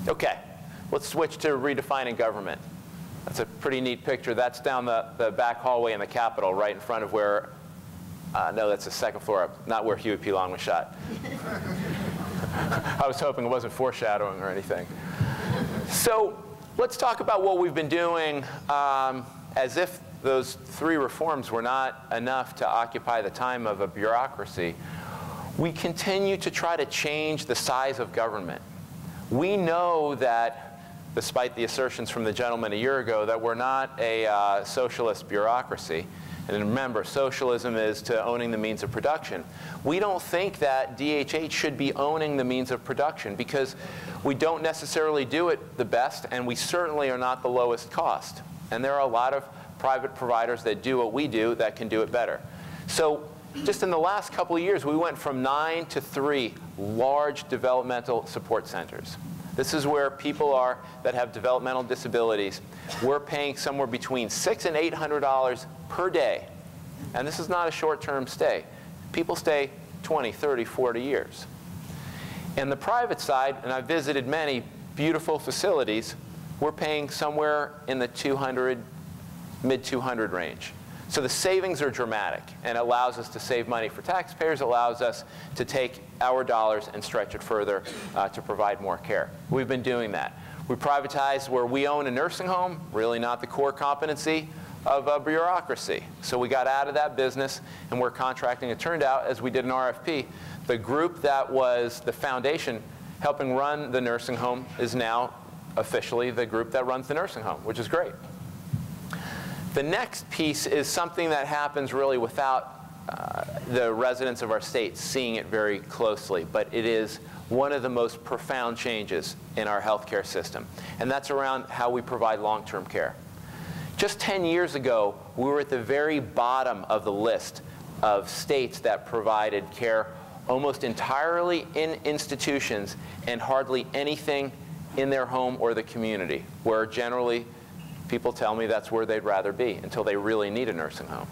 Okay, let's switch to redefining government. That's a pretty neat picture. That's down the back hallway in the Capitol, right in front of where, no, that's the second floor up, not where Huey P. Long was shot. I was hoping it wasn't foreshadowing or anything. So let's talk about what we've been doing as if those 3 reforms were not enough to occupy the time of a bureaucracy. We continue to try to change the size of government. We know that, despite the assertions from the gentleman a year ago, that we're not a socialist bureaucracy. And remember, socialism is to owning the means of production. We don't think that DHH should be owning the means of production because we don't necessarily do it the best, and we certainly are not the lowest cost. And there are a lot of private providers that do what we do that can do it better. So just in the last couple of years, we went from 9 to 3 large developmental support centers. This is where people are that have developmental disabilities. We're paying somewhere between $600 and $800 per day. And this is not a short-term stay. People stay 20, 30, 40 years. And the private side, and I've visited many beautiful facilities, we're paying somewhere in the 200, mid-200 range. So the savings are dramatic, and it allows us to save money for taxpayers. It allows us to take our dollars and stretch it further to provide more care. We've been doing that. We privatized where we own a nursing home, really not the core competency of a bureaucracy. So we got out of that business, and we're contracting. It turned out, as we did an RFP, the group that was the foundation helping run the nursing home is now officially the group that runs the nursing home, which is great. The next piece is something that happens really without the residents of our state seeing it very closely, but it is one of the most profound changes in our healthcare system, and that's around how we provide long-term care. Just 10 years ago, we were at the very bottom of the list of states that provided care almost entirely in institutions and hardly anything in their home or the community, where generally people tell me that's where they'd rather be until they really need a nursing home.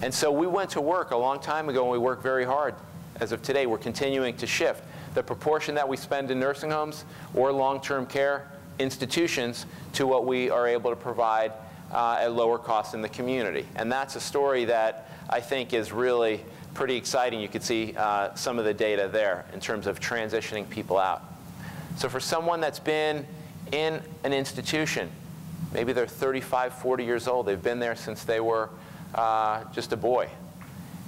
And so we went to work a long time ago, and we worked very hard. As of today, we're continuing to shift the proportion that we spend in nursing homes or long-term care institutions to what we are able to provide at lower cost in the community. And that's a story that I think is really pretty exciting. You can see some of the data there in terms of transitioning people out. So for someone that's been in an institution, maybe they're 35, 40 years old. They've been there since they were just a boy.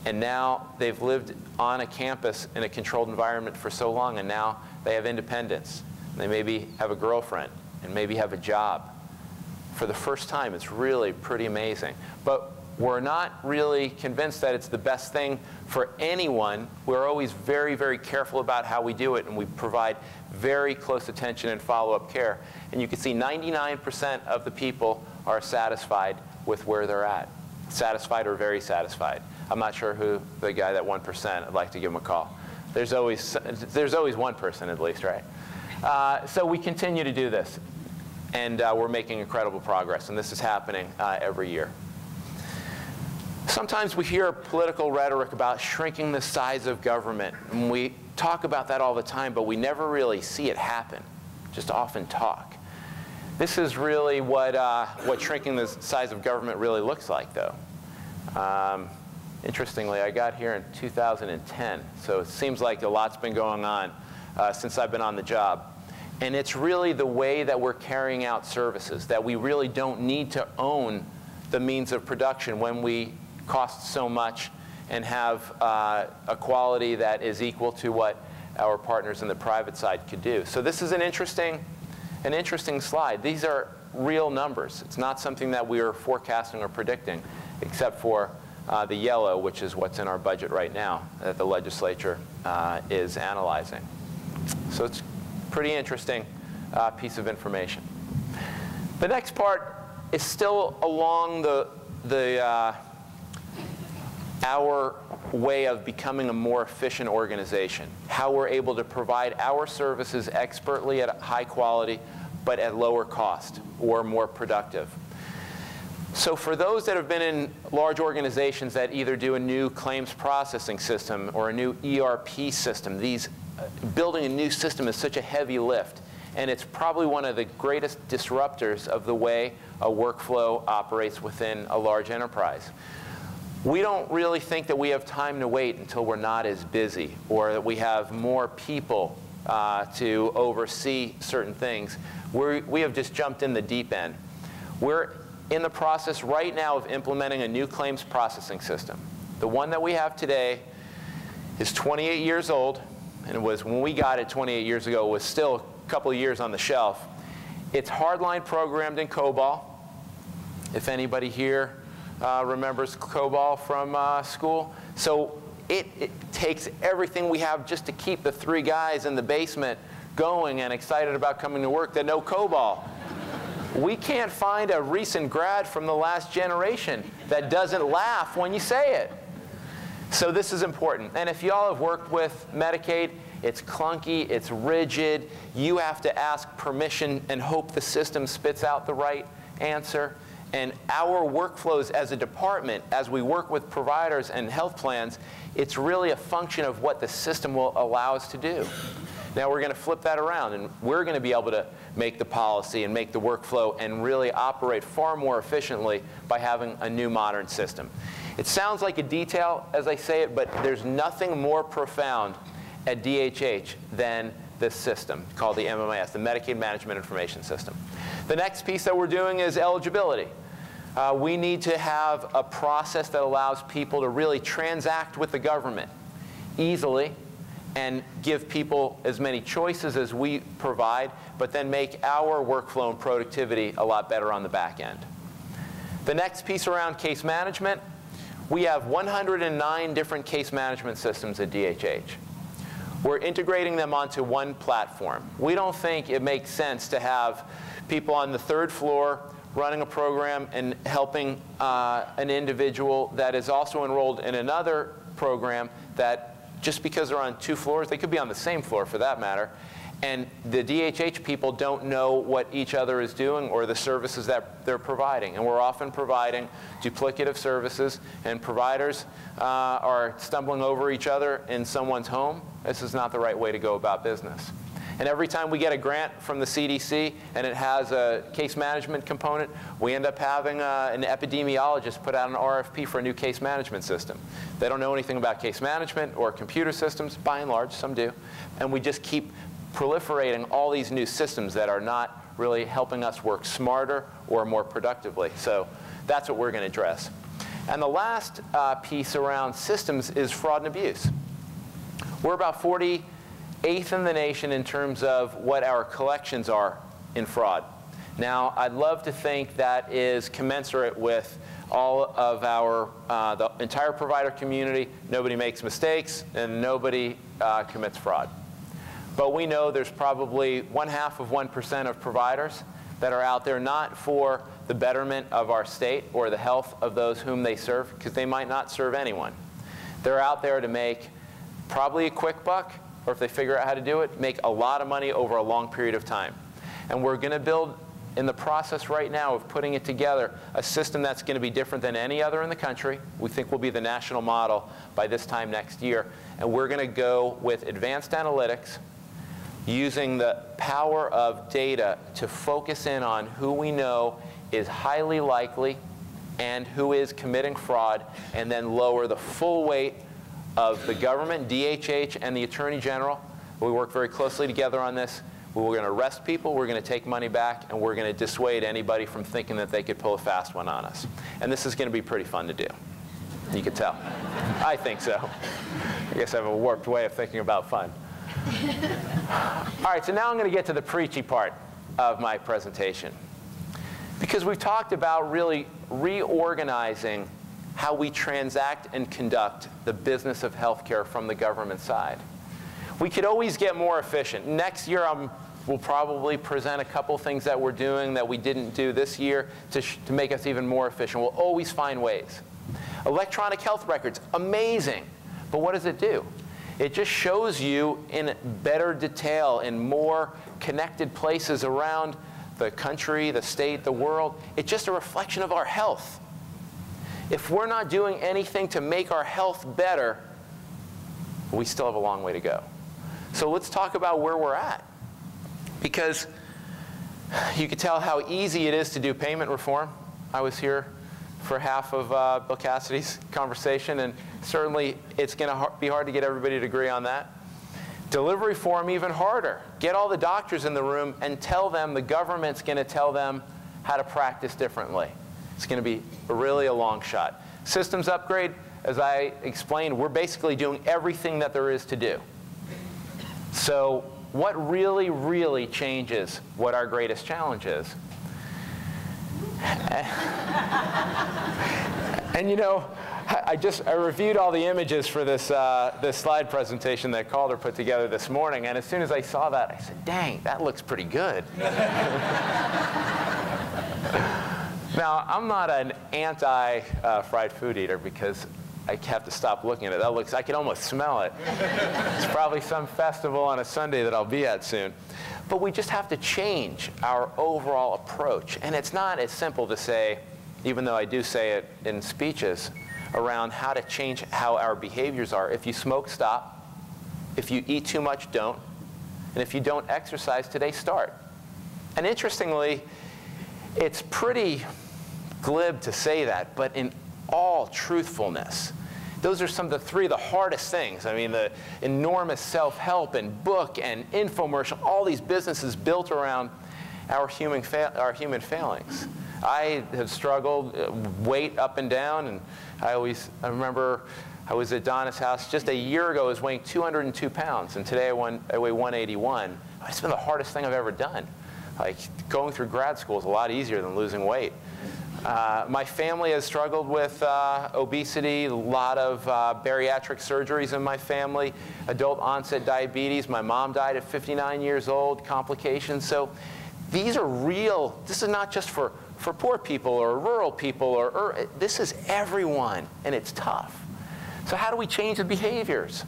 And now they've lived on a campus in a controlled environment for so long, and now they have independence. They maybe have a girlfriend and maybe have a job. For the first time, it's really pretty amazing. But we're not really convinced that it's the best thing for anyone. We're always very, very careful about how we do it, and we provide very close attention and follow-up care. And you can see 99% of the people are satisfied with where they're at. Satisfied or very satisfied. I'm not sure who the guy, that 1%, I'd like to give him a call. There's always one person at least, right? So we continue to do this. And we're making incredible progress. And this is happening every year. Sometimes we hear political rhetoric about shrinking the size of government. And we talk about that all the time, but we never really see it happen. Just often talk. This is really what shrinking the size of government really looks like, though. Interestingly, I got here in 2010, so it seems like a lot's been going on since I've been on the job. And it's really the way that we're carrying out services, that we really don't need to own the means of production when we cost so much and have a quality that is equal to what our partners in the private side could do. So this is an interesting slide. These are real numbers. It's not something that we are forecasting or predicting, except for the yellow, which is what's in our budget right now that the legislature is analyzing. So it's a pretty interesting piece of information. The next part is still along our way of becoming a more efficient organization, how we're able to provide our services expertly at high quality, but at lower cost or more productive. So for those that have been in large organizations that either do a new claims processing system or a new ERP system, building a new system is such a heavy lift. and it's probably one of the greatest disruptors of the way a workflow operates within a large enterprise. We don't really think that we have time to wait until we're not as busy, or that we have more people to oversee certain things. We have just jumped in the deep end. We're in the process right now of implementing a new claims processing system. The one that we have today is 28 years old, and it was, when we got it 28 years ago, it was still a couple of years on the shelf. It's hardline programmed in COBOL. If anybody here remembers COBOL from school. So it takes everything we have just to keep the 3 guys in the basement going and excited about coming to work that know COBOL. We can't find a recent grad from the last generation that doesn't laugh when you say it. So this is important. And if y'all have worked with Medicaid, it's clunky, it's rigid. You have to ask permission and hope the system spits out the right answer. And our workflows as a department, as we work with providers and health plans, it's really a function of what the system will allow us to do. Now we're going to flip that around, and we're going to be able to make the policy and make the workflow and really operate far more efficiently by having a new modern system. It sounds like a detail as I say it, but there's nothing more profound at DHH than this system called the MMIS, the Medicaid Management Information System. The next piece that we're doing is eligibility. We need to have a process that allows people to really transact with the government easily and give people as many choices as we provide, but then make our workflow and productivity a lot better on the back end. The next piece around case management, we have 109 different case management systems at DHH. We're integrating them onto one platform. We don't think it makes sense to have people on the 3rd floor running a program and helping an individual that is also enrolled in another program that just because they're on 2 floors, they could be on the same floor for that matter, and the DHH people don't know what each other is doing or the services that they're providing. And we're often providing duplicative services, and providers are stumbling over each other in someone's home. This is not the right way to go about business. And every time we get a grant from the CDC and it has a case management component, we end up having an epidemiologist put out an RFP for a new case management system. They don't know anything about case management or computer systems, by and large, some do. And we just keep proliferating all these new systems that are not really helping us work smarter or more productively. So that's what we're going to address. And the last piece around systems is fraud and abuse. We're about 48th in the nation in terms of what our collections are in fraud. Now, I'd love to think that is commensurate with all of our, the entire provider community. Nobody makes mistakes, and nobody commits fraud. But we know there's probably 0.5% of providers that are out there not for the betterment of our state or the health of those whom they serve, because they might not serve anyone. They're out there to make probably a quick buck, or if they figure out how to do it, make a lot of money over a long period of time. And we're going to build, in the process right now of putting it together, a system that's going to be different than any other in the country. We think will be the national model by this time next year. And we're going to go with advanced analytics, using the power of data to focus in on who we know is highly likely and who is committing fraud, and then lower the full weight of the government, DHH, and the Attorney General. We work very closely together on this. We're going to arrest people, we're going to take money back, and we're going to dissuade anybody from thinking that they could pull a fast one on us. And this is going to be pretty fun to do. You can tell. I think so. I guess I have a warped way of thinking about fun. All right, so now I'm going to get to the preachy part of my presentation. Because we've talked about really reorganizing how we transact and conduct the business of healthcare from the government side. We could always get more efficient. Next year, we'll probably present a couple things that we're doing that we didn't do this year to make us even more efficient. We'll always find ways. Electronic health records, amazing. But what does it do? It just shows you in better detail, in more connected places around the country, the state, the world. It's just a reflection of our health. If we're not doing anything to make our health better, we still have a long way to go. So let's talk about where we're at. because you could tell how easy it is to do payment reform. I was here for half of Bill Cassidy's conversation, and certainly it's going to be hard to get everybody to agree on that. Delivery reform, even harder. Get all the doctors in the room and tell them the government's going to tell them how to practice differently. It's going to be really a long shot. Systems upgrade, as I explained, we're basically doing everything that there is to do. So what really, really changes what our greatest challenge is? And you know, I reviewed all the images for this, this slide presentation that Calder put together this morning, and as soon as I saw that, I said, dang, that looks pretty good. Now, I'm not an anti-fried food eater because I have to stop looking at it. That looks, I can almost smell it. It's probably some festival on a Sunday that I'll be at soon. But we just have to change our overall approach. And it's not as simple to say, even though I do say it in speeches, around how to change how our behaviors are. If you smoke, stop. If you eat too much, don't. And if you don't exercise today, start. And interestingly, it's pretty glib to say that, but in all truthfulness, those are some of the three of the hardest things. I mean, the enormous self-help and book and infomercial, all these businesses built around our human failings. I have struggled, weight up and down, and I remember I was at Donna's house just a year ago. I was weighing 202 pounds, and today I weigh 181. It's been the hardest thing I've ever done. Like, going through grad school is a lot easier than losing weight. My family has struggled with obesity, a lot of bariatric surgeries in my family, adult onset diabetes. My mom died at 59 years old, complications. So these are real. This is not just for poor people or rural people. This is everyone, and it's tough. So how do we change the behaviors?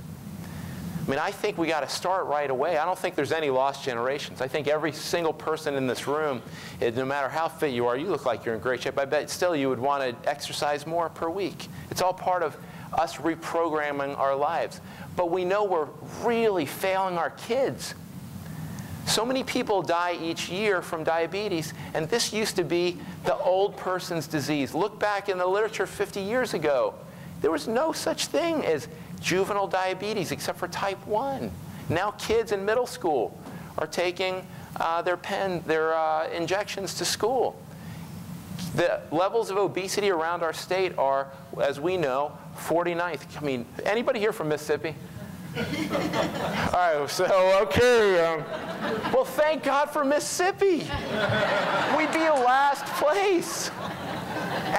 I mean, I think we got to start right away. I don't think there's any lost generations. I think every single person in this room, no matter how fit you are, you look like you're in great shape. I bet still you would want to exercise more per week. It's all part of us reprogramming our lives. But we know we're really failing our kids. So many people die each year from diabetes, and this used to be the old person's disease. Look back in the literature 50 years ago. There was no such thing as juvenile diabetes except for type 1. Now kids in middle school are taking their injections to school. The levels of obesity around our state are, as we know, 49th. I mean, anybody here from Mississippi? All right, so, okay. Well, thank God for Mississippi. We'd be last place.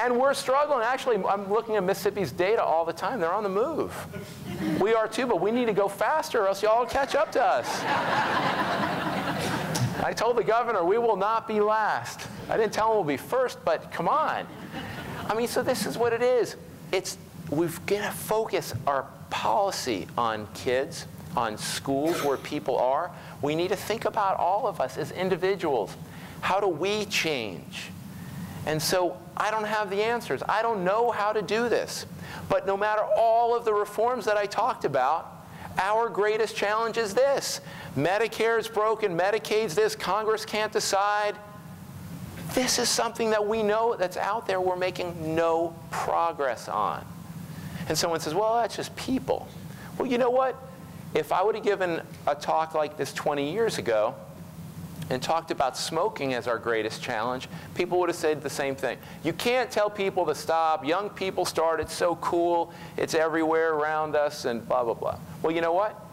And we're struggling. Actually, I'm looking at Mississippi's data all the time. They're on the move. We are too, but we need to go faster or else y'all will catch up to us. I told the governor we will not be last. I didn't tell him we'll be first, but come on. I mean, so this is what it is. We've got to focus our policy on kids, on schools where people are. We need to think about all of us as individuals. How do we change? And so I don't have the answers. I don't know how to do this. But no matter all of the reforms that I talked about, our greatest challenge is this. Medicare is broken, Medicaid's this, Congress can't decide. This is something that we know that's out there we're making no progress on. And someone says, well, that's just people. Well, you know what? If I would have given a talk like this 20 years ago, and talked about smoking as our greatest challenge, people would have said the same thing. You can't tell people to stop. Young people start. It's so cool. It's everywhere around us, and blah, blah, blah. Well, you know what?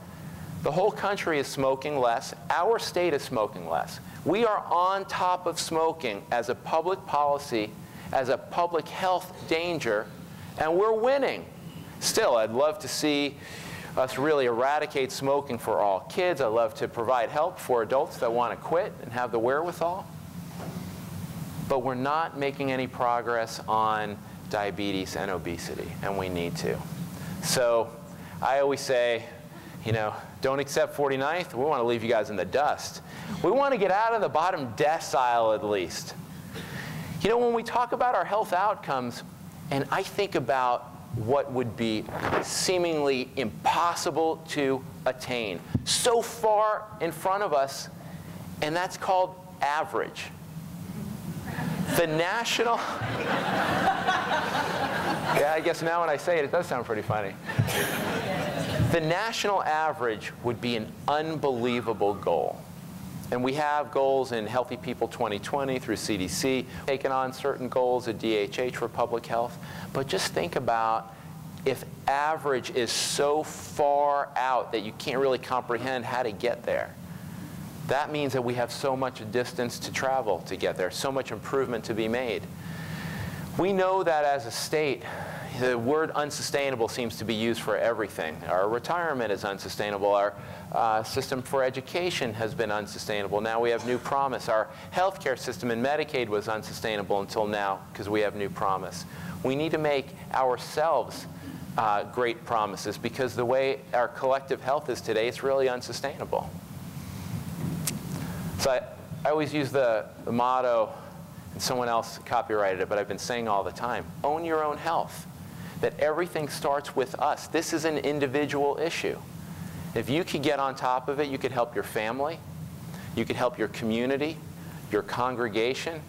The whole country is smoking less. Our state is smoking less. We are on top of smoking as a public policy, as a public health danger, and we're winning. Still, I'd love to see us really eradicate smoking for all kids. I'd love to provide help for adults that want to quit and have the wherewithal. But we're not making any progress on diabetes and obesity, and we need to. So I always say, you know, don't accept 49th. We want to leave you guys in the dust. We want to get out of the bottom decile at least. You know, when we talk about our health outcomes, and I think about what would be seemingly impossible to attain, so far in front of us, and that's called average. The national, yeah, I guess now when I say it, it does sound pretty funny. The national average would be an unbelievable goal. And we have goals in Healthy People 2020 through CDC, taking on certain goals at DHH for public health. But just think about if average is so far out that you can't really comprehend how to get there. That means that we have so much distance to travel to get there, so much improvement to be made. We know that as a state, the word unsustainable seems to be used for everything. Our retirement is unsustainable. Our system for education has been unsustainable. Now we have New Promise. Our healthcare system and Medicaid was unsustainable until now because we have New Promise. We need to make ourselves great promises because the way our collective health is today, it's really unsustainable. So I always use the motto, and someone else copyrighted it, but I've been saying all the time, own your own health. That everything starts with us. This is an individual issue. If you could get on top of it, you could help your family, you could help your community, your congregation,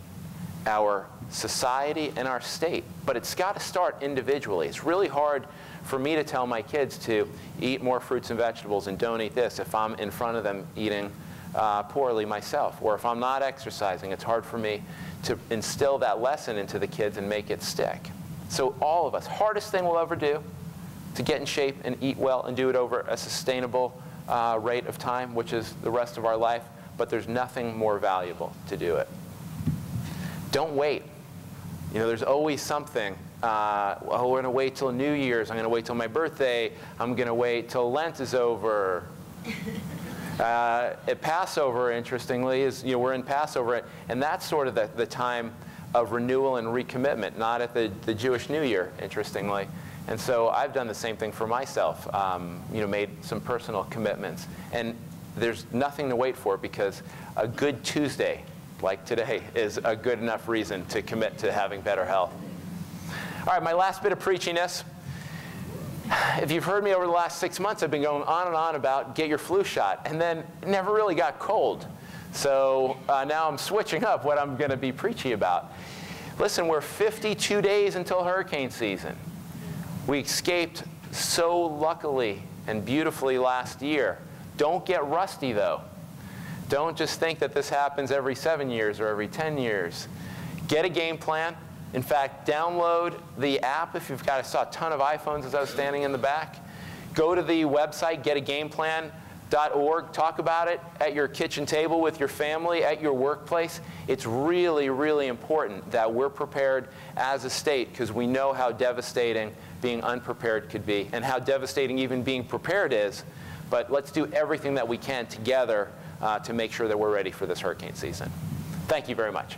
our society, and our state. But it's got to start individually. It's really hard for me to tell my kids to eat more fruits and vegetables and don't eat this if I'm in front of them eating poorly myself. Or if I'm not exercising, it's hard for me to instill that lesson into the kids and make it stick. So all of us, hardest thing we'll ever do to get in shape and eat well and do it over a sustainable rate of time, which is the rest of our life, but there's nothing more valuable to do it. Don't wait. You know, there's always something. Well, we're going to wait till New Year's. I'm going to wait till my birthday. I'm going to wait till Lent is over. At Passover, interestingly, is we're in Passover, and that's sort of the time of renewal and recommitment, not at the Jewish New Year, interestingly. And so I've done the same thing for myself, made some personal commitments. And there's nothing to wait for because a good Tuesday, like today, is a good enough reason to commit to having better health. All right, my last bit of preachiness. If you've heard me over the last 6 months, I've been going on and on about get your flu shot, and then it never really got cold. So now I'm switching up what I'm going to be preachy about. Listen, we're 52 days until hurricane season. We escaped so luckily and beautifully last year. Don't get rusty, though. Don't just think that this happens every 7 years or every 10 years. Get a game plan. In fact, download the app if you've got, I saw a ton of iPhones as I was standing in the back. Go to the website, getagameplan.org. Talk about it at your kitchen table with your family, at your workplace. It's really, really important that we're prepared as a state because we know how devastating being unprepared could be and how devastating even being prepared is. But let's do everything that we can together to make sure that we're ready for this hurricane season. Thank you very much.